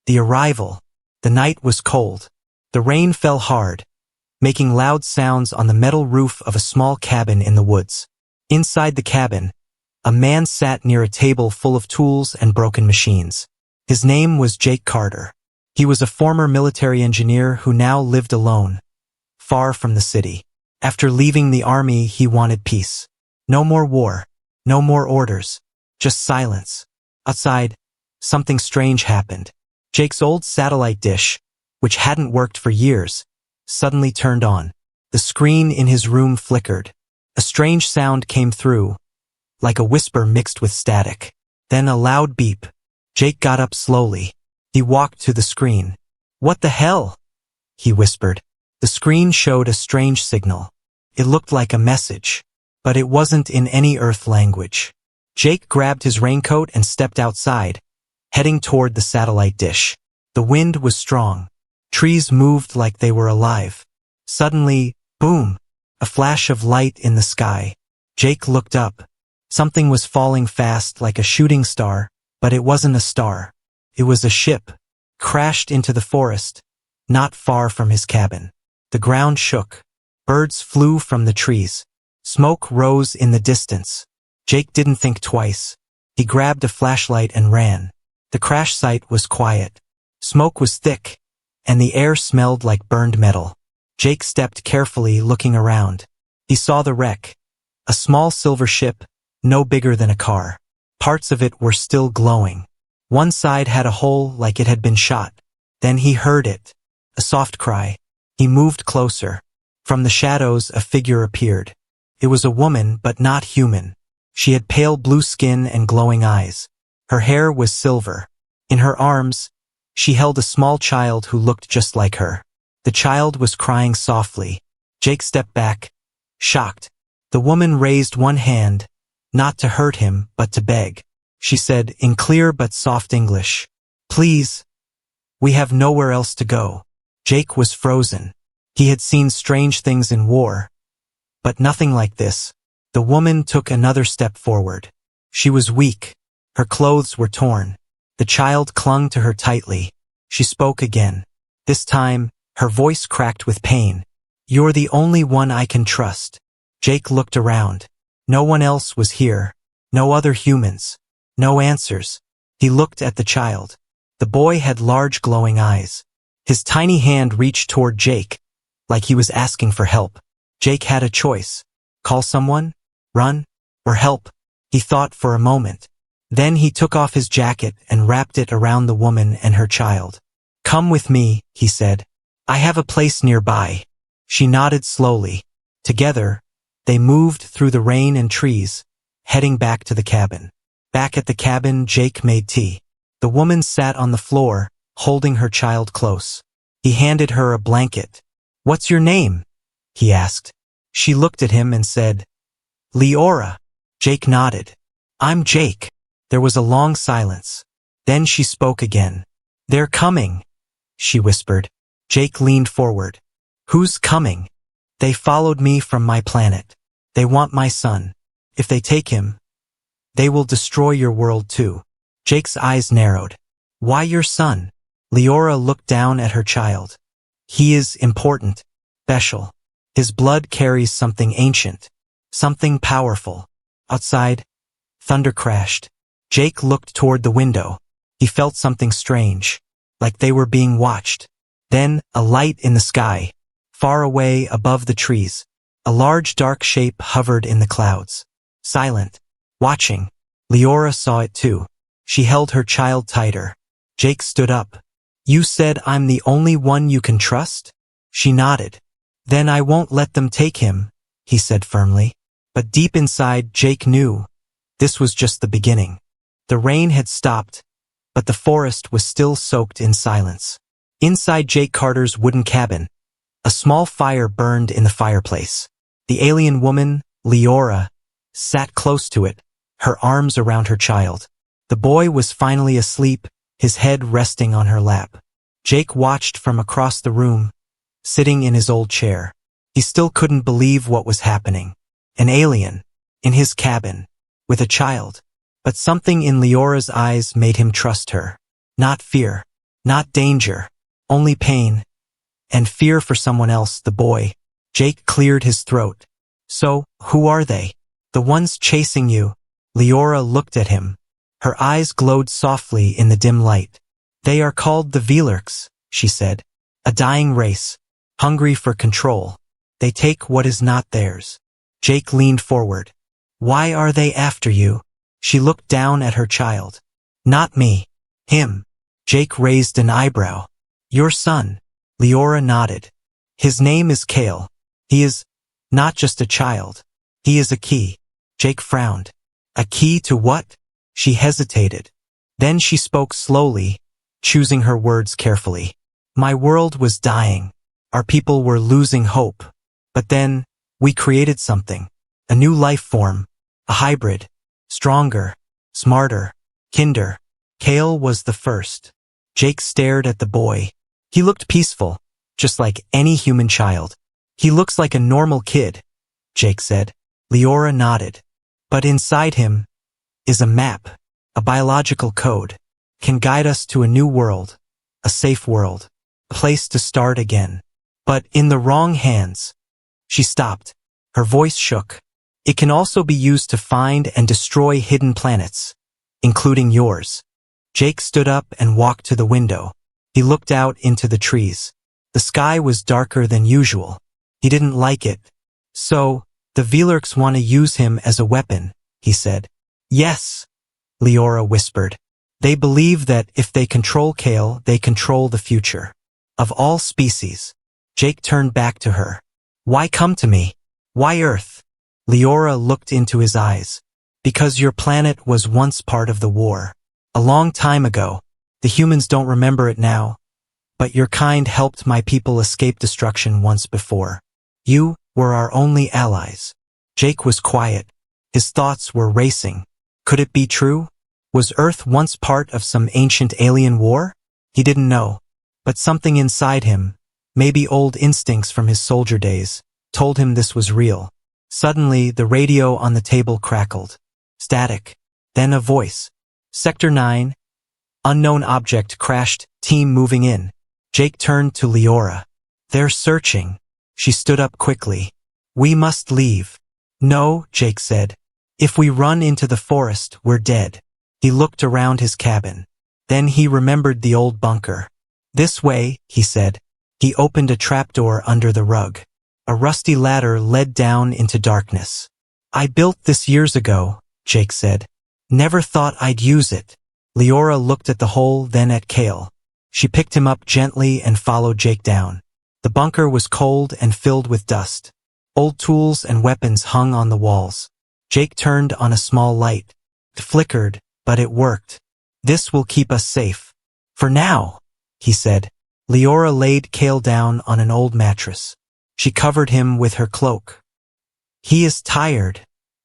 The arrival. The night was cold. The rain fell hard, making loud sounds on the metal roof of a small cabin in the woods. Inside the cabin, a man sat near a table full of tools and broken machines. His name was Jake Carter. He was a former military engineer who now lived alone, far from the city. After leaving the army, he wanted peace. No more war, no more orders, just silence. Outside, something strange happened. Jake's old satellite dish, which hadn't worked for years, suddenly turned on. The screen in his room flickered. A strange sound came through, like a whisper mixed with static. Then a loud beep. Jake got up slowly. He walked to the screen. "What the hell?" he whispered. The screen showed a strange signal. It looked like a message, but it wasn't in any Earth language. Jake grabbed his raincoat and stepped outside, heading toward the satellite dish. The wind was strong. Trees moved like they were alive. Suddenly, boom! A flash of light in the sky. Jake looked up. Something was falling fast like a shooting star, but it wasn't a star. It was a ship, crashed into the forest, not far from his cabin. The ground shook. Birds flew from the trees. Smoke rose in the distance. Jake didn't think twice. He grabbed a flashlight and ran. The crash site was quiet. Smoke was thick, and the air smelled like burned metal. Jake stepped carefully, looking around. He saw the wreck. A small silver ship, no bigger than a car. Parts of it were still glowing. One side had a hole like it had been shot. Then he heard it. A soft cry. He moved closer. From the shadows, a figure appeared. It was a woman, but not human. She had pale blue skin and glowing eyes. Her hair was silver. In her arms, she held a small child who looked just like her. The child was crying softly. Jake stepped back, shocked. The woman raised one hand, not to hurt him, but to beg. She said, in clear but soft English, "Please, we have nowhere else to go." Jake was frozen. He had seen strange things in war, but nothing like this. The woman took another step forward. She was weak. Her clothes were torn. The child clung to her tightly. She spoke again. This time, her voice cracked with pain. "You're the only one I can trust." Jake looked around. No one else was here. No other humans. No answers. He looked at the child. The boy had large glowing eyes. His tiny hand reached toward Jake, like he was asking for help. Jake had a choice. Call someone? Run? Or help? He thought for a moment. Then he took off his jacket and wrapped it around the woman and her child. "Come with me," he said. "I have a place nearby." She nodded slowly. Together, they moved through the rain and trees, heading back to the cabin. Back at the cabin, Jake made tea. The woman sat on the floor, holding her child close. He handed her a blanket. "What's your name?" he asked. She looked at him and said, "Leora." Jake nodded. "I'm Jake." There was a long silence. Then she spoke again. "They're coming," she whispered. Jake leaned forward. "Who's coming?" "They followed me from my planet. They want my son. If they take him, they will destroy your world too." Jake's eyes narrowed. "Why your son?" Leora looked down at her child. "He is important, special. His blood carries something ancient, something powerful." Outside, thunder crashed. Jake looked toward the window. He felt something strange, like they were being watched. Then, a light in the sky, far away above the trees. A large dark shape hovered in the clouds. Silent, watching. Leora saw it too. She held her child tighter. Jake stood up. "You said I'm the only one you can trust?" She nodded. "Then I won't let them take him," he said firmly. But deep inside, Jake knew this was just the beginning. The rain had stopped, but the forest was still soaked in silence. Inside Jake Carter's wooden cabin, a small fire burned in the fireplace. The alien woman, Leora, sat close to it, her arms around her child. The boy was finally asleep, his head resting on her lap. Jake watched from across the room, sitting in his old chair. He still couldn't believe what was happening. An alien, in his cabin, with a child. But something in Leora's eyes made him trust her. Not fear, Not danger, only pain. And fear for someone else, the boy. Jake cleared his throat. So, who are they? The ones chasing you. Leora looked at him. Her eyes glowed softly in the dim light. They are called the Velarks, she said. A dying race, hungry for control. They take what is not theirs. Jake leaned forward. Why are they after you? She looked down at her child. Not me. Him. Jake raised an eyebrow. Your son. Leora nodded. His name is Kale. He is not just a child. He is a key. Jake frowned. A key to what? She hesitated. Then she spoke slowly, choosing her words carefully. My world was dying. Our people were losing hope. But then, we created something. A new life form. A hybrid. Stronger. Smarter. Kinder. Kale was the first. Jake stared at the boy. He looked peaceful, just like any human child. He looks like a normal kid, Jake said. Leora nodded. But inside him is a map, a biological code, can guide us to a new world, a safe world, a place to start again. But in the wrong hands. She stopped. Her voice shook. It can also be used to find and destroy hidden planets, including yours. Jake stood up and walked to the window. He looked out into the trees. The sky was darker than usual. He didn't like it. So, the Velarks want to use him as a weapon, he said. Yes, Leora whispered. They believe that if they control Kale, they control the future. Of all species. Jake turned back to her. Why come to me? Why Earth? Leora looked into his eyes. Because your planet was once part of the war. A long time ago. The humans don't remember it now. But your kind helped my people escape destruction once before. You were our only allies. Jake was quiet. His thoughts were racing. Could it be true? Was Earth once part of some ancient alien war? He didn't know. But something inside him, maybe old instincts from his soldier days, told him this was real. Suddenly, the radio on the table crackled. Static. Then a voice. Sector 9. Unknown object crashed, team moving in. Jake turned to Leora. They're searching. She stood up quickly. We must leave. No, Jake said. If we run into the forest, we're dead. He looked around his cabin. Then he remembered the old bunker. This way, he said. He opened a trapdoor under the rug. A rusty ladder led down into darkness. I built this years ago, Jake said. Never thought I'd use it. Leora looked at the hole, then at Kale. She picked him up gently and followed Jake down. The bunker was cold and filled with dust. Old tools and weapons hung on the walls. Jake turned on a small light. It flickered, but it worked. This will keep us safe. For now, he said. Leora laid Kale down on an old mattress. She covered him with her cloak. He is tired,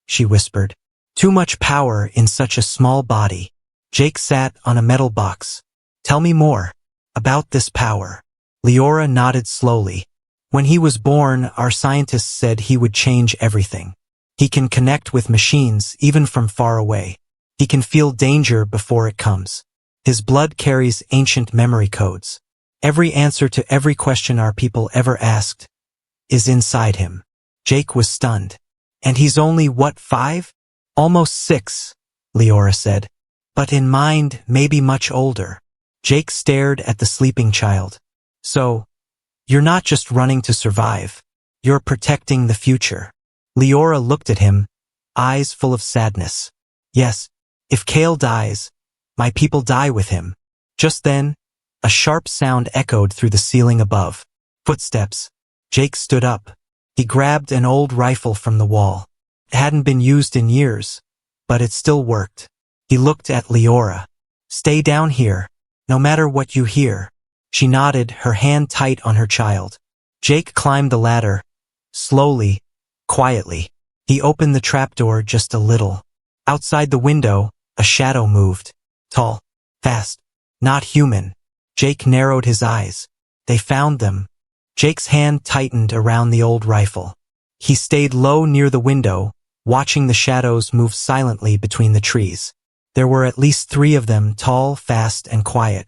she whispered. Too much power in such a small body. Jake sat on a metal box. Tell me more about this power. Leora nodded slowly. When he was born, our scientists said he would change everything. He can connect with machines even from far away. He can feel danger before it comes. His blood carries ancient memory codes. Every answer to every question our people ever asked is inside him. Jake was stunned. And he's only, what, 5? Almost 6, Leora said. But in mind, maybe much older. Jake stared at the sleeping child. So, you're not just running to survive. You're protecting the future. Leora looked at him, eyes full of sadness. Yes, if Kale dies, my people die with him. Just then, a sharp sound echoed through the ceiling above. Footsteps. Jake stood up. He grabbed an old rifle from the wall. It hadn't been used in years, but it still worked. He looked at Leora. Stay down here, no matter what you hear. She nodded, her hand tight on her child. Jake climbed the ladder. Slowly, quietly. He opened the trapdoor just a little. Outside the window, a shadow moved. Tall. Fast. Not human. Jake narrowed his eyes. They found them. Jake's hand tightened around the old rifle. He stayed low near the window, watching the shadows move silently between the trees. There were at least 3 of them, tall, fast, and quiet.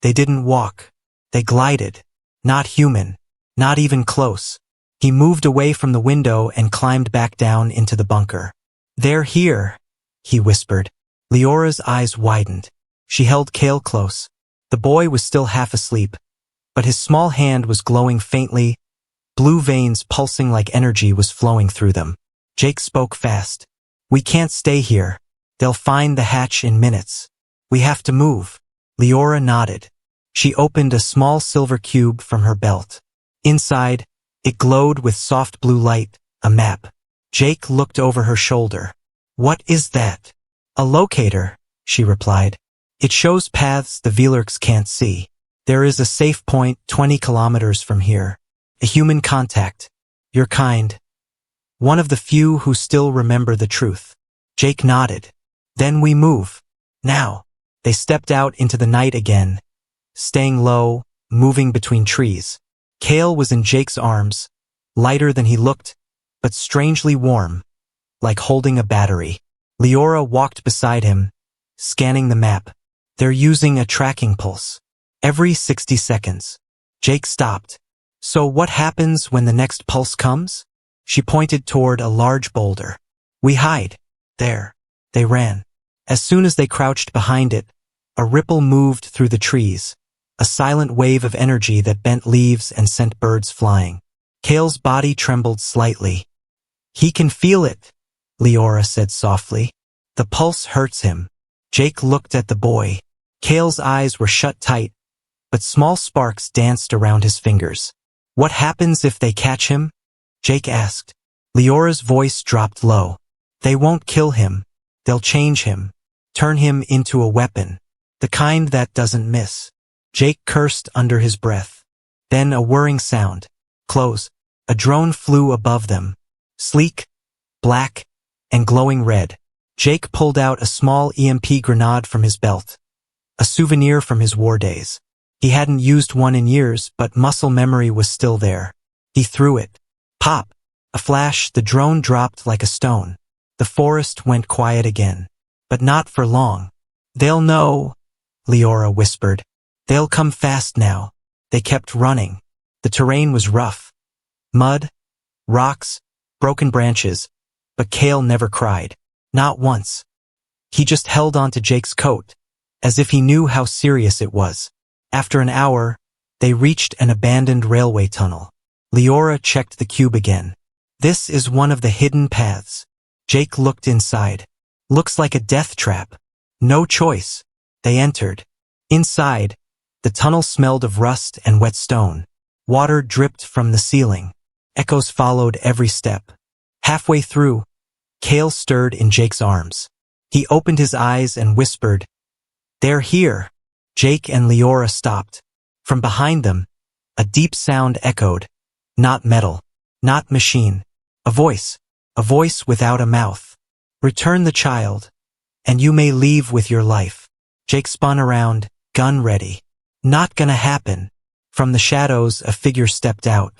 They didn't walk. They glided. Not human. Not even close. He moved away from the window and climbed back down into the bunker. "They're here," he whispered. Leora's eyes widened. She held Cale close. The boy was still half asleep, but his small hand was glowing faintly. Blue veins pulsing like energy was flowing through them. Jake spoke fast. "We can't stay here. They'll find the hatch in minutes. We have to move." Leora nodded. She opened a small silver cube from her belt. Inside, it glowed with soft blue light, a map. Jake looked over her shoulder. "What is that?" "A locator," she replied. "It shows paths the Velarks can't see. There is a safe point 20 kilometers from here. A human contact. Your kind. One of the few who still remember the truth." Jake nodded. "Then we move. Now." They stepped out into the night again, staying low, moving between trees. Cale was in Jake's arms, lighter than he looked, but strangely warm, like holding a battery. Leora walked beside him, scanning the map. "They're using a tracking pulse. Every 60 seconds. Jake stopped. "So what happens when the next pulse comes?" She pointed toward a large boulder. "We hide. There." They ran. As soon as they crouched behind it, a ripple moved through the trees, a silent wave of energy that bent leaves and sent birds flying. Cale's body trembled slightly. "He can feel it," Leora said softly. "The pulse hurts him." Jake looked at the boy. Cale's eyes were shut tight, but small sparks danced around his fingers. "What happens if they catch him?" Jake asked. Leora's voice dropped low. "They won't kill him. They'll change him. Turn him into a weapon. The kind that doesn't miss." Jake cursed under his breath. Then a whirring sound. Close. A drone flew above them. Sleek, black, and glowing red. Jake pulled out a small EMP grenade from his belt. A souvenir from his war days. He hadn't used one in years, but muscle memory was still there. He threw it. Pop! A flash, the drone dropped like a stone. The forest went quiet again. But not for long. "They'll know," Leora whispered. "They'll come fast now." They kept running. The terrain was rough. Mud, rocks, broken branches, but Cale never cried. Not once. He just held onto Jake's coat, as if he knew how serious it was. After an hour, they reached an abandoned railway tunnel. Leora checked the cube again. "This is one of the hidden paths." Jake looked inside. "Looks like a death trap." No choice. They entered. Inside, the tunnel smelled of rust and wet stone. Water dripped from the ceiling. Echoes followed every step. Halfway through, Cale stirred in Jake's arms. He opened his eyes and whispered, "They're here." Jake and Leora stopped. From behind them, a deep sound echoed. Not metal. Not machine. A voice. A voice without a mouth. "Return the child, and you may leave with your life." Jake spun around, gun ready. Not gonna happen. From the shadows, a figure stepped out.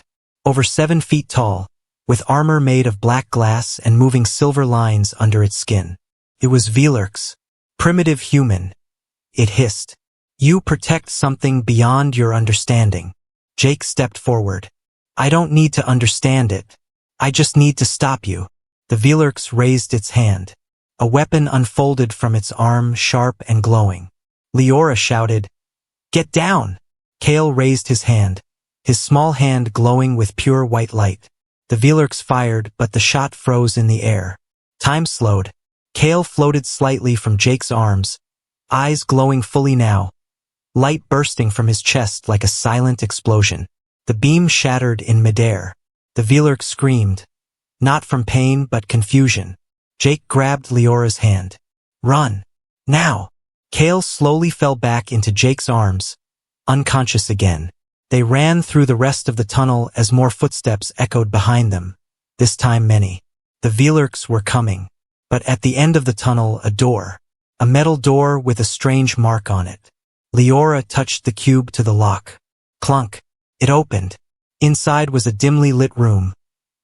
Over 7 feet tall, with armor made of black glass and moving silver lines under its skin. It was Velarks. Primitive human. It hissed. "You protect something beyond your understanding." Jake stepped forward. "I don't need to understand it. I just need to stop you." The Velarks raised its hand. A weapon unfolded from its arm, sharp and glowing. Leora shouted, "Get down!" Cale raised his hand, his small hand glowing with pure white light. The Velarks fired, but the shot froze in the air. Time slowed. Cale floated slightly from Jake's arms, eyes glowing fully now, light bursting from his chest like a silent explosion. The beam shattered in midair. The Velark screamed, not from pain but confusion. Jake grabbed Leora's hand. "Run! Now!" Cale slowly fell back into Jake's arms, unconscious again. They ran through the rest of the tunnel as more footsteps echoed behind them, this time many. The Velarks were coming. But at the end of the tunnel, a door. A metal door with a strange mark on it. Leora touched the cube to the lock. Clunk. It opened. Inside was a dimly lit room.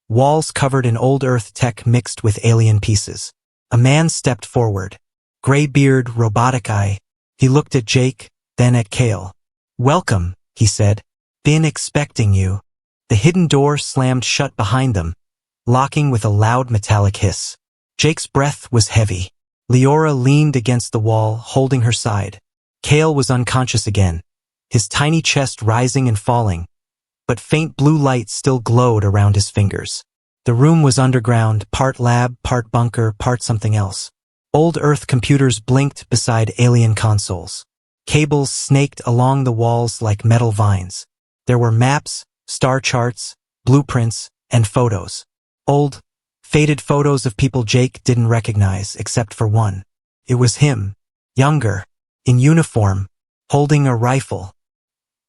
Walls covered in old Earth tech mixed with alien pieces. A man stepped forward. Gray beard, robotic eye. He looked at Jake, then at Cale. Welcome, he said. Been expecting you. The hidden door slammed shut behind them, locking with a loud metallic hiss. Jake's breath was heavy. Leora leaned against the wall, holding her side. Cale was unconscious again, his tiny chest rising and falling, but faint blue light still glowed around his fingers. The room was underground, part lab, part bunker, part something else. Old Earth computers blinked beside alien consoles. Cables snaked along the walls like metal vines. There were maps, star charts, blueprints, and photos. Old, faded photos of people Jake didn't recognize except for one. It was him, younger, in uniform, holding a rifle.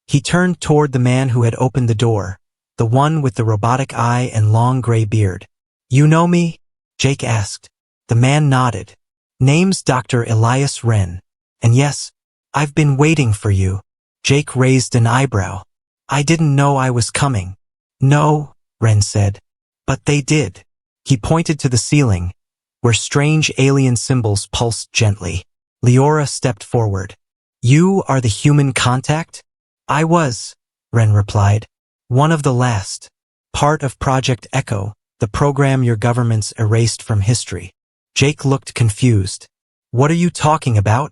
He turned toward the man who had opened the door, the one with the robotic eye and long gray beard. You know me? Jake asked. The man nodded. Name's Dr. Elias Wren. And yes, I've been waiting for you. Jake raised an eyebrow. I didn't know I was coming. No, Wren said. But they did. He pointed to the ceiling, where strange alien symbols pulsed gently. Leora stepped forward. You are the human contact? I was, Wren replied. One of the last. Part of Project Echo, the program your governments erased from history. Jake looked confused. What are you talking about?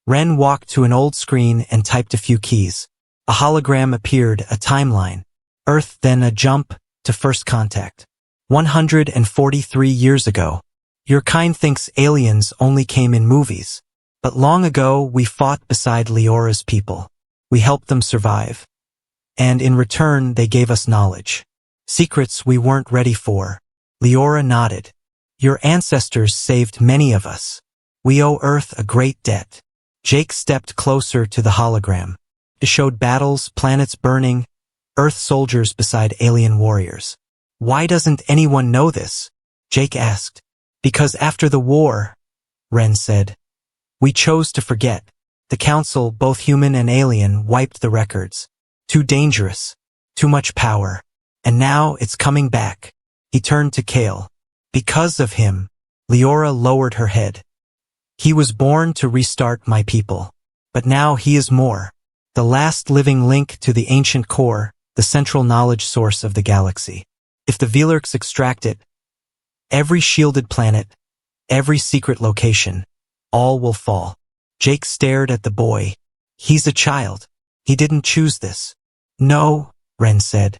Wren walked to an old screen and typed a few keys. A hologram appeared, a timeline. Earth, then a jump to first contact. 143 years ago. Your kind thinks aliens only came in movies. But long ago, we fought beside Leora's people. We helped them survive. And in return, they gave us knowledge. Secrets we weren't ready for. Leora nodded. Your ancestors saved many of us. We owe Earth a great debt. Jake stepped closer to the hologram. It showed battles, planets burning, Earth soldiers beside alien warriors. Why doesn't anyone know this? Jake asked. Because after the war, Wren said, we chose to forget. The Council, both human and alien, wiped the records. Too dangerous. Too much power. And now it's coming back. He turned to Cale. Because of him, Leora lowered her head. He was born to restart my people. But now he is more. The last living link to the ancient core, the central knowledge source of the galaxy. If the Velarks extract it, every shielded planet, every secret location, all will fall. Jake stared at the boy. He's a child. He didn't choose this. No, Wren said.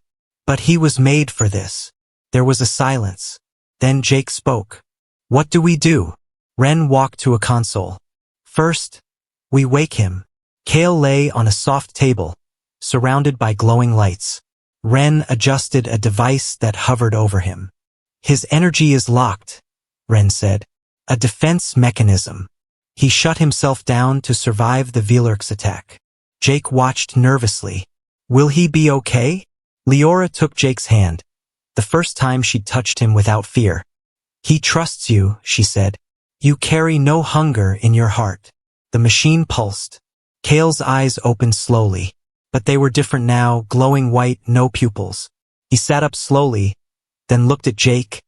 But he was made for this. There was a silence. Then Jake spoke. What do we do? Wren walked to a console. First, we wake him. Cale lay on a soft table, surrounded by glowing lights. Wren adjusted a device that hovered over him. His energy is locked, Wren said. A defense mechanism. He shut himself down to survive the Velarks' attack. Jake watched nervously. Will he be okay? Leora took Jake's hand, the first time she'd touched him without fear. He trusts you, she said. You carry no hunger in your heart. The machine pulsed. Cale's eyes opened slowly, but they were different now, glowing white, no pupils. He sat up slowly, then looked at Jake,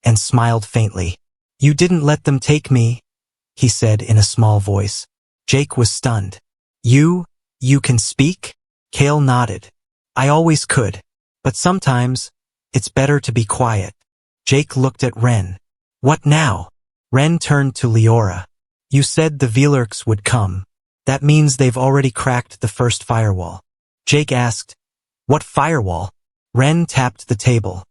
and smiled faintly. You didn't let them take me, he said in a small voice. Jake was stunned. You can speak? Cale nodded. I always could, but sometimes, it's better to be quiet. Jake looked at Wren. What now? Wren turned to Leora. You said the Velarks would come. That means they've already cracked the first firewall. Jake asked, what firewall? Wren tapped the table.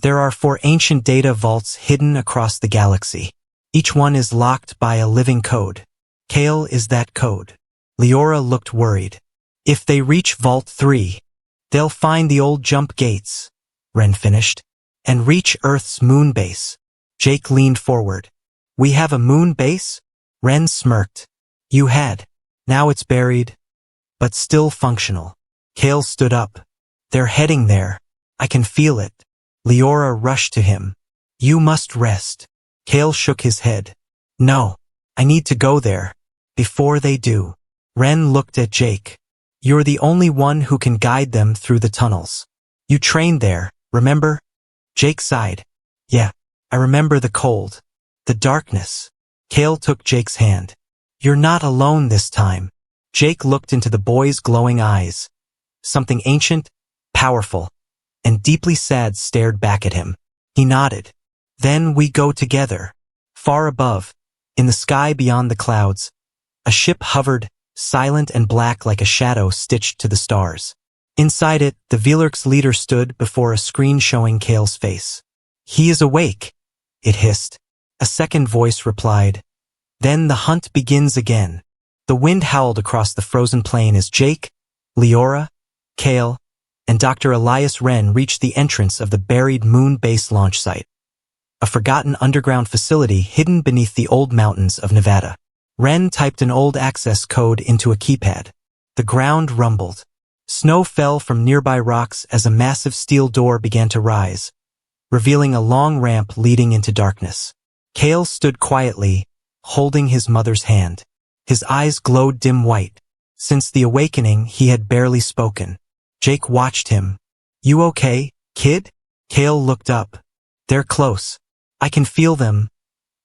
There are 4 ancient data vaults hidden across the galaxy. Each one is locked by a living code. Cale is that code. Leora looked worried. If they reach Vault 3, they'll find the old jump gates, Wren finished, and reach Earth's moon base. Jake leaned forward. We have a moon base? Wren smirked. You had. Now it's buried, but still functional. Cale stood up. They're heading there. I can feel it. Leora rushed to him. You must rest. Cale shook his head. No, I need to go there. Before they do. Wren looked at Jake. You're the only one who can guide them through the tunnels. You trained there, remember? Jake sighed. Yeah, I remember the cold. The darkness. Cale took Jake's hand. You're not alone this time. Jake looked into the boy's glowing eyes. Something ancient, powerful, and deeply sad stared back at him. He nodded. Then we go together. Far above, in the sky beyond the clouds, a ship hovered, silent and black like a shadow stitched to the stars. Inside it, the Velark's leader stood before a screen showing Kale's face. He is awake, it hissed. A second voice replied. Then the hunt begins again. The wind howled across the frozen plain as Jake, Leora, Kale, and Dr. Elias Wren reached the entrance of the buried moon base launch site, a forgotten underground facility hidden beneath the old mountains of Nevada. Wren typed an old access code into a keypad. The ground rumbled. Snow fell from nearby rocks as a massive steel door began to rise, revealing a long ramp leading into darkness. Kale stood quietly, holding his mother's hand. His eyes glowed dim white. Since the awakening, he had barely spoken. Jake watched him. You okay, kid? Kale looked up. They're close. I can feel them,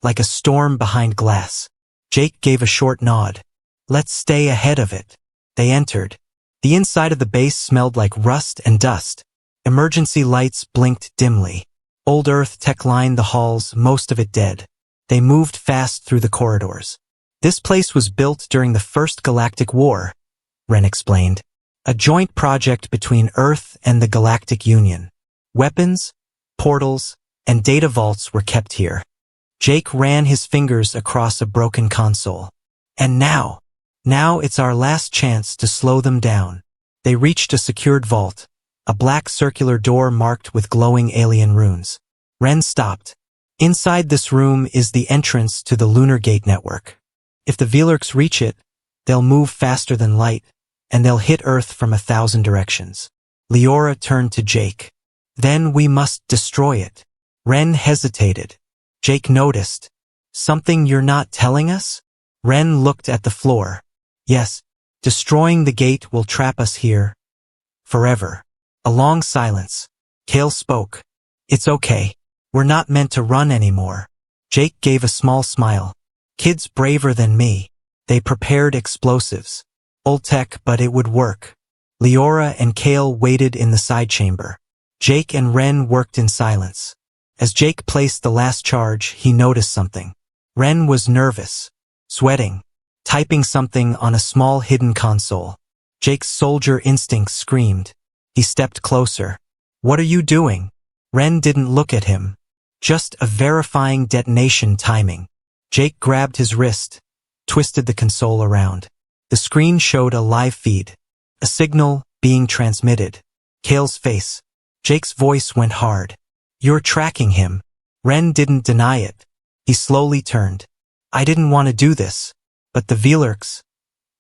like a storm behind glass. Jake gave a short nod. Let's stay ahead of it. They entered. The inside of the base smelled like rust and dust. Emergency lights blinked dimly. Old Earth tech lined the halls, most of it dead. They moved fast through the corridors. This place was built during the First Galactic War, Wren explained. A joint project between Earth and the Galactic Union. Weapons, portals, and data vaults were kept here. Jake ran his fingers across a broken console. And now it's our last chance to slow them down. They reached a secured vault, a black circular door marked with glowing alien runes. Wren stopped. Inside this room is the entrance to the Lunar Gate network. If the Velarks reach it, they'll move faster than light, and they'll hit Earth from 1,000 directions. Leora turned to Jake. Then we must destroy it. Wren hesitated. Jake noticed. Something you're not telling us? Wren looked at the floor. Yes, destroying the gate will trap us here. Forever. A long silence. Kale spoke. It's okay. We're not meant to run anymore. Jake gave a small smile. Kids braver than me. They prepared explosives. Old tech, but it would work. Leora and Kale waited in the side chamber. Jake and Wren worked in silence. As Jake placed the last charge, he noticed something. Wren was nervous, sweating, typing something on a small hidden console. Jake's soldier instinct screamed. He stepped closer. What are you doing? Wren didn't look at him. Just a verifying detonation timing. Jake grabbed his wrist, twisted the console around. The screen showed a live feed, a signal being transmitted. Kale's face. Jake's voice went hard. You're tracking him. Wren didn't deny it. He slowly turned. I didn't want to do this, but the Velarks,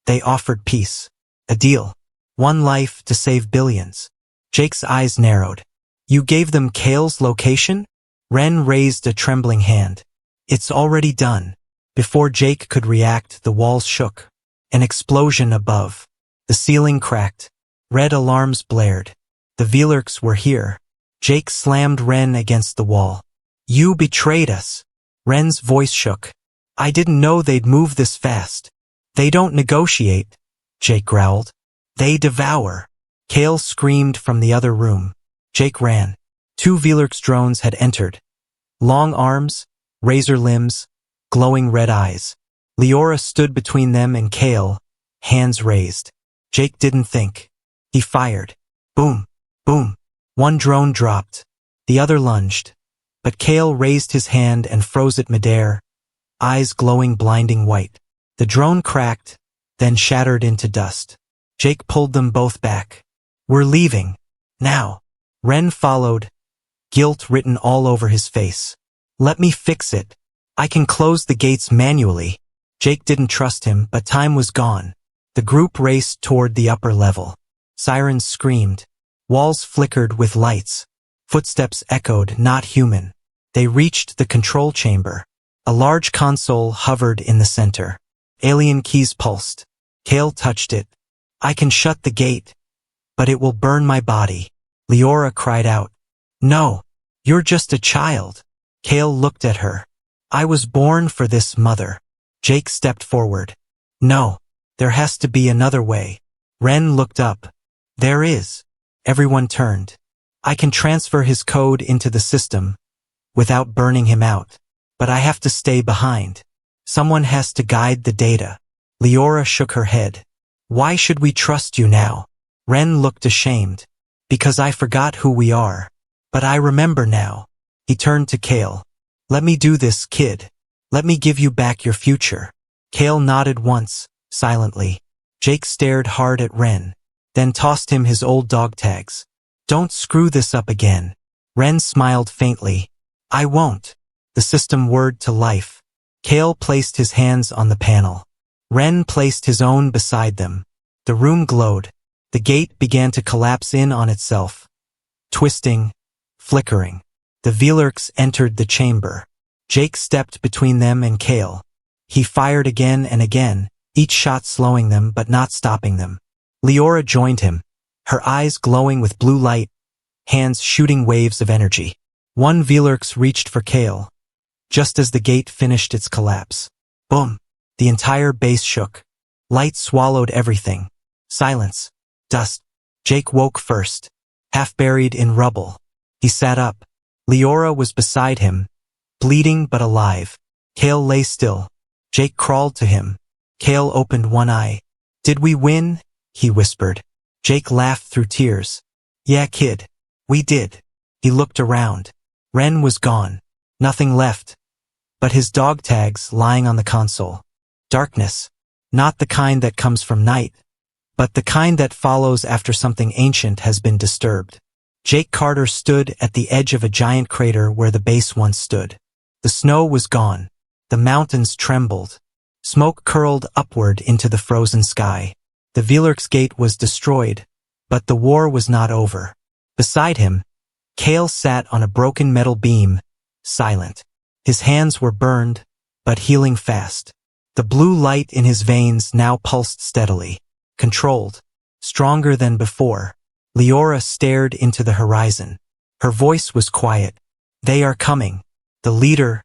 they offered peace. A deal. One life to save billions. Jake's eyes narrowed. You gave them Kale's location? Wren raised a trembling hand. It's already done. Before Jake could react, the walls shook. An explosion above. The ceiling cracked. Red alarms blared. The Velarks were here. Jake slammed Wren against the wall. You betrayed us. Wren's voice shook. I didn't know they'd move this fast. They don't negotiate, Jake growled. They devour. Kale screamed from the other room. Jake ran. 2 Velarks drones had entered. Long arms, razor limbs, glowing red eyes. Leora stood between them and Kale, hands raised. Jake didn't think. He fired. Boom, boom. One drone dropped. The other lunged. But Kale raised his hand and froze it midair, eyes glowing blinding white. The drone cracked, then shattered into dust. Jake pulled them both back. We're leaving. Now. Wren followed, guilt written all over his face. Let me fix it. I can close the gates manually. Jake didn't trust him, but time was gone. The group raced toward the upper level. Sirens screamed. Walls flickered with lights. Footsteps echoed, not human. They reached the control chamber. A large console hovered in the center. Alien keys pulsed. Kale touched it. I can shut the gate, but it will burn my body. Leora cried out. No, you're just a child. Kale looked at her. I was born for this, mother. Jake stepped forward. No, There has to be another way. Ren looked up. There is. Everyone turned. I can transfer his code into the system without burning him out. But I have to stay behind. Someone has to guide the data. Leora shook her head. Why should we trust you now? Ren looked ashamed. Because I forgot who we are. But I remember now. He turned to Kale. Let me do this, kid. Let me give you back your future. Kale nodded once, silently. Jake stared hard at Ren, then tossed him his old dog tags. Don't screw this up again. Ren smiled faintly. I won't. The system whirred to life. Kale placed his hands on the panel. Ren placed his own beside them. The room glowed. The gate began to collapse in on itself. Twisting, flickering. The Velarks entered the chamber. Jake stepped between them and Kale. He fired again and again, each shot slowing them but not stopping them. Leora joined him, her eyes glowing with blue light, hands shooting waves of energy. One Velarks reached for Kale. Just as the gate finished its collapse. Boom! The entire base shook. Light swallowed everything. Silence. Dust. Jake woke first, half buried in rubble. He sat up. Leora was beside him, bleeding but alive. Kale lay still. Jake crawled to him. Kale opened one eye. Did we win? He whispered. Jake laughed through tears. Yeah, kid. We did. He looked around. Ren was gone. Nothing left. But his dog tags lying on the console. Darkness. Not the kind that comes from night, but the kind that follows after something ancient has been disturbed. Jake Carter stood at the edge of a giant crater where the base once stood. The snow was gone. The mountains trembled. Smoke curled upward into the frozen sky. The Velarks gate was destroyed, but the war was not over. Beside him, Kale sat on a broken metal beam, silent. His hands were burned, but healing fast. The blue light in his veins now pulsed steadily, controlled, stronger than before. Leora stared into the horizon. Her voice was quiet. They are coming. The leader,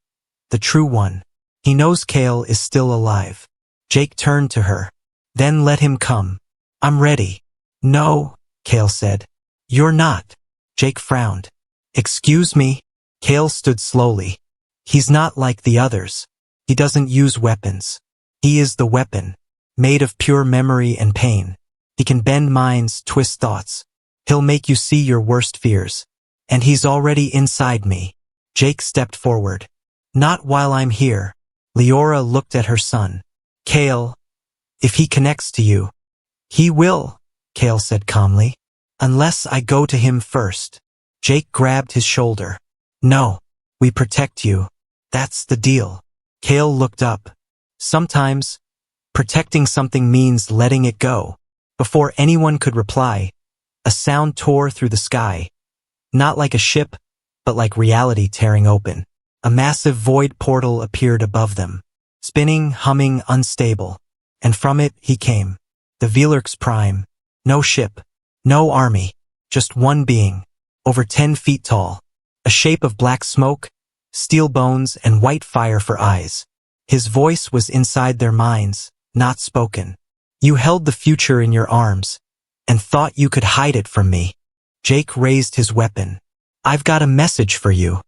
the true one. He knows Kale is still alive. Jake turned to her. Then let him come. I'm ready. No, Kale said. You're not. Jake frowned. Excuse me? Kale stood slowly. He's not like the others. He doesn't use weapons. He is the weapon, made of pure memory and pain. He can bend minds, twist thoughts. He'll make you see your worst fears. And he's already inside me. Jake stepped forward. Not while I'm here. Leora looked at her son. Kale, if he connects to you. He will, Kale said calmly. Unless I go to him first. Jake grabbed his shoulder. No, we protect you. That's the deal. Kale looked up. Sometimes, protecting something means letting it go. Before anyone could reply, a sound tore through the sky. Not like a ship, but like reality tearing open. A massive void portal appeared above them, spinning, humming, unstable. And from it, he came. The Velarks Prime. No ship, no army, just one being, over 10 feet tall. A shape of black smoke, steel bones, and white fire for eyes. His voice was inside their minds, not spoken. You held the future in your arms, and thought you could hide it from me. Jake raised his weapon. I've got a message for you.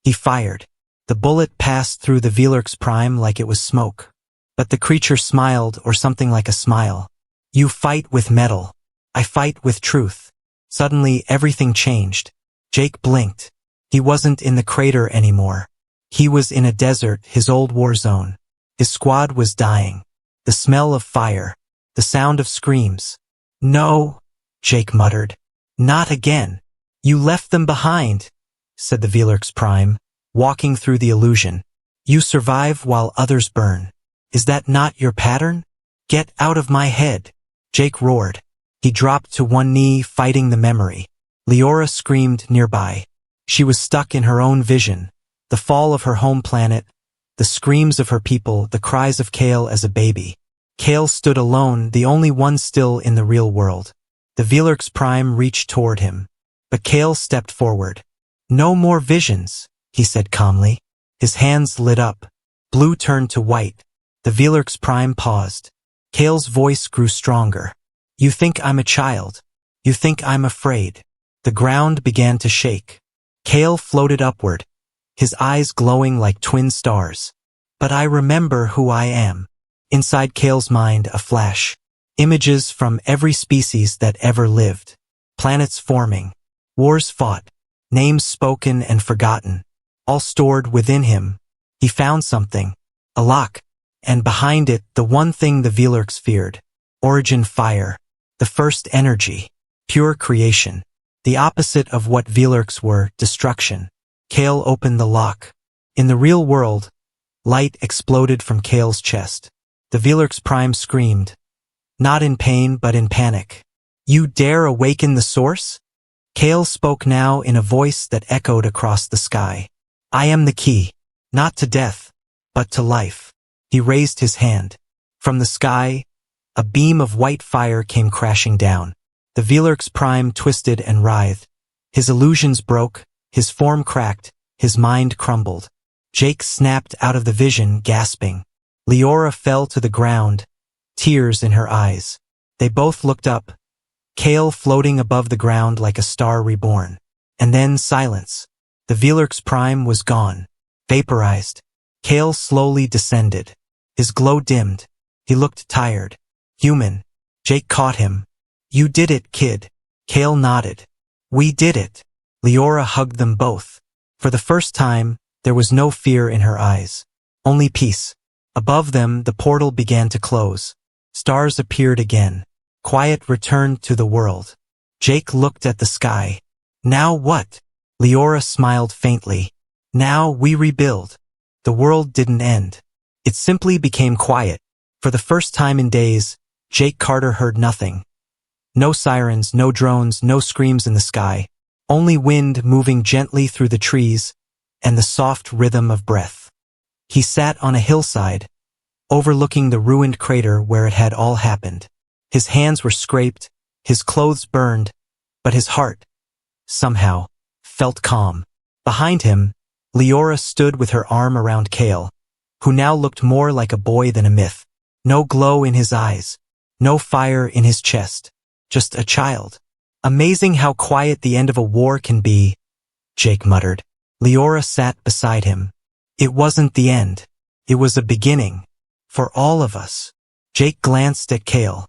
He fired. The bullet passed through the Velarks Prime like it was smoke. But the creature smiled, or something like a smile. You fight with metal. I fight with truth. Suddenly everything changed. Jake blinked. He wasn't in the crater anymore. He was in a desert, his old war zone. His squad was dying. The smell of fire. The sound of screams. No, Jake muttered. Not again. You left them behind, said the Velarks Prime, walking through the illusion. You survive while others burn. Is that not your pattern? Get out of my head. Jake roared. He dropped to one knee, fighting the memory. Leora screamed nearby. She was stuck in her own vision. The fall of her home planet, the screams of her people, the cries of Kale as a baby. Kale stood alone, the only one still in the real world. The Velarks Prime reached toward him. But Kale stepped forward. No more visions, he said calmly. His hands lit up. Blue turned to white. The Velarks Prime paused. Kale's voice grew stronger. You think I'm a child. You think I'm afraid. The ground began to shake. Kale floated upward, his eyes glowing like twin stars. But I remember who I am. Inside Kale's mind, a flash. Images from every species that ever lived. Planets forming. Wars fought. Names spoken and forgotten. All stored within him. He found something. A lock. And behind it, the one thing the Velurks feared. Origin fire. The first energy. Pure creation. The opposite of what Velurks were, destruction. Kale opened the lock. In the real world, light exploded from Kale's chest. The Velurks Prime screamed. Not in pain, but in panic. You dare awaken the source? Kale spoke now in a voice that echoed across the sky. I am the key. Not to death, but to life. He raised his hand. From the sky, a beam of white fire came crashing down. The Velurks Prime twisted and writhed. His illusions broke, his form cracked, his mind crumbled. Jake snapped out of the vision, gasping. Leora fell to the ground, tears in her eyes. They both looked up, Kale floating above the ground like a star reborn. And then silence. The Velurks Prime was gone, vaporized. Kale slowly descended. His glow dimmed. He looked tired. Human. Jake caught him. You did it, kid. Kale nodded. We did it. Leora hugged them both. For the first time, there was no fear in her eyes. Only peace. Above them, the portal began to close. Stars appeared again. Quiet returned to the world. Jake looked at the sky. Now what? Leora smiled faintly. Now we rebuild. The world didn't end. It simply became quiet. For the first time in days, Jake Carter heard nothing. No sirens, no drones, no screams in the sky. Only wind moving gently through the trees and the soft rhythm of breath. He sat on a hillside, overlooking the ruined crater where it had all happened. His hands were scraped, his clothes burned, but his heart, somehow, felt calm. Behind him, Leora stood with her arm around Kale, who now looked more like a boy than a myth. No glow in his eyes, no fire in his chest, just a child. Amazing how quiet the end of a war can be, Jake muttered. Leora sat beside him. It wasn't the end. It was a beginning. For all of us. Jake glanced at Kale.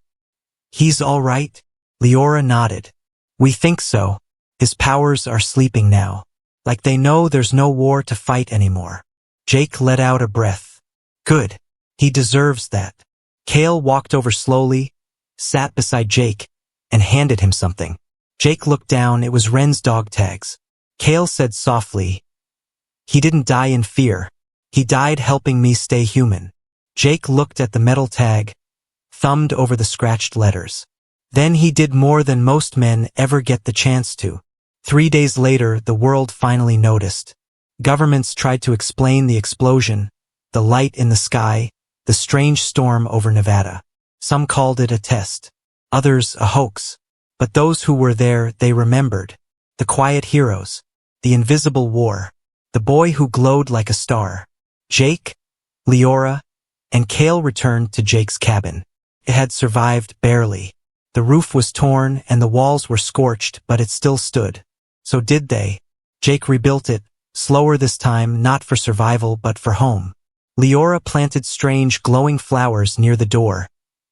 He's all right? Leora nodded. We think so. His powers are sleeping now. Like they know there's no war to fight anymore. Jake let out a breath. Good. He deserves that. Kale walked over slowly, sat beside Jake, and handed him something. Jake looked down. It was Ren's dog tags. Kale said softly, He didn't die in fear. He died helping me stay human. Jake looked at the metal tag, thumbed over the scratched letters. Then he did more than most men ever get the chance to. 3 days later, the world finally noticed. Governments tried to explain the explosion, the light in the sky, the strange storm over Nevada. Some called it a test, others a hoax. But those who were there, they remembered. The quiet heroes, the invisible war, the boy who glowed like a star. Jake, Leora, and Kale returned to Jake's cabin. It had survived barely. The roof was torn and the walls were scorched, but it still stood. So did they. Jake rebuilt it, slower this time, not for survival but for home. Leora planted strange glowing flowers near the door,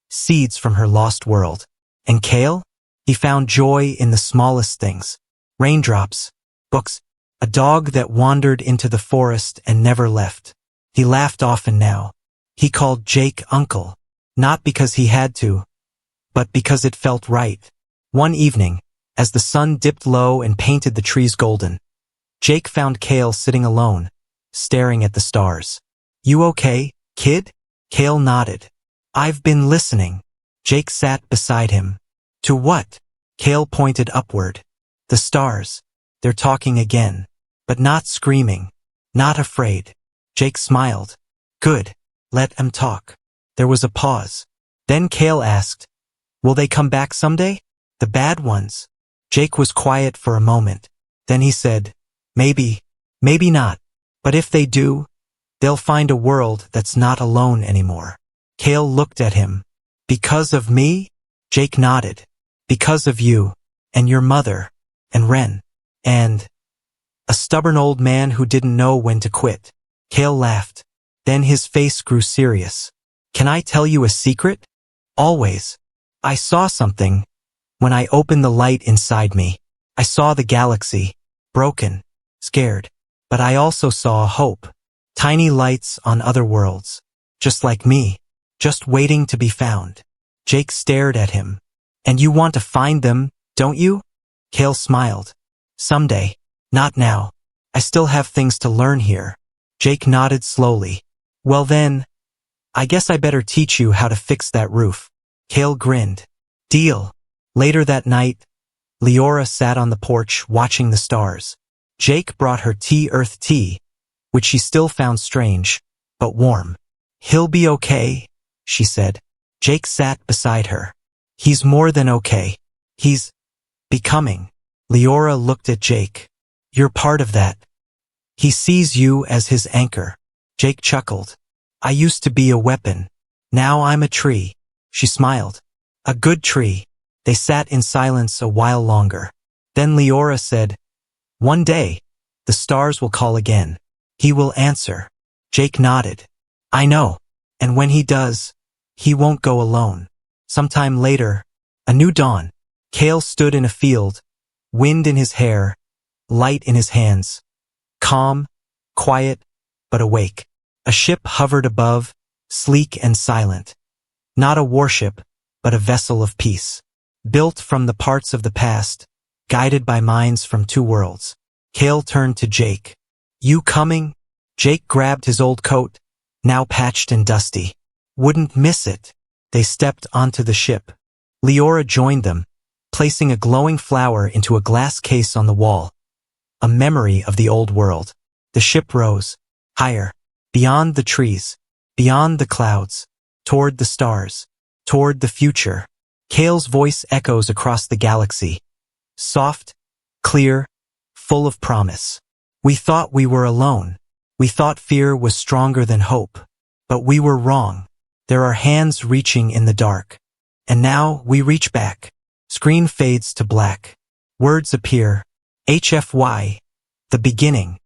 seeds from her lost world. And Kale? He found joy in the smallest things. Raindrops, books, a dog that wandered into the forest and never left. He laughed often now. He called Jake Uncle, not because he had to, but because it felt right. One evening, as the sun dipped low and painted the trees golden, Jake found Kale sitting alone, staring at the stars. You okay, kid? Kale nodded. I've been listening. Jake sat beside him. To what? Kale pointed upward. The stars. They're talking again. But not screaming. Not afraid. Jake smiled. Good. Let them talk. There was a pause. Then Kale asked, Will they come back someday? The bad ones. Jake was quiet for a moment. Then he said, Maybe. Maybe not. But if they do, they'll find a world that's not alone anymore. Kale looked at him. Because of me? Jake nodded. Because of you, and your mother, and Ren, and a stubborn old man who didn't know when to quit. Kale laughed. Then his face grew serious. Can I tell you a secret? Always. I saw something. When I opened the light inside me, I saw the galaxy, broken, scared. But I also saw hope. Tiny lights on other worlds. Just like me. Just waiting to be found. Jake stared at him. And you want to find them, don't you? Kale smiled. Someday. Not now. I still have things to learn here. Jake nodded slowly. Well then, I guess I better teach you how to fix that roof. Kale grinned. Deal. Later that night, Leora sat on the porch watching the stars. Jake brought her earth tea, which she still found strange, but warm. He'll be okay, she said. Jake sat beside her. He's more than okay. He's becoming. Leora looked at Jake. You're part of that. He sees you as his anchor. Jake chuckled. I used to be a weapon. Now I'm a tree. She smiled. A good tree. They sat in silence a while longer. Then Leora said, one day, the stars will call again. He will answer. Jake nodded. I know. And when he does, he won't go alone. Sometime later, a new dawn. Kale stood in a field, wind in his hair, light in his hands. Calm, quiet, but awake. A ship hovered above, sleek and silent. Not a warship, but a vessel of peace. Built from the parts of the past, guided by minds from two worlds. Kale turned to Jake. You coming? Jake grabbed his old coat, now patched and dusty. Wouldn't miss it. They stepped onto the ship. Leora joined them, placing a glowing flower into a glass case on the wall. A memory of the old world. The ship rose, higher, beyond the trees, beyond the clouds, toward the stars, toward the future. Kale's voice echoes across the galaxy. Soft, clear, full of promise. We thought we were alone. We thought fear was stronger than hope. But we were wrong. There are hands reaching in the dark. And now we reach back. Screen fades to black. Words appear. HFY. The beginning.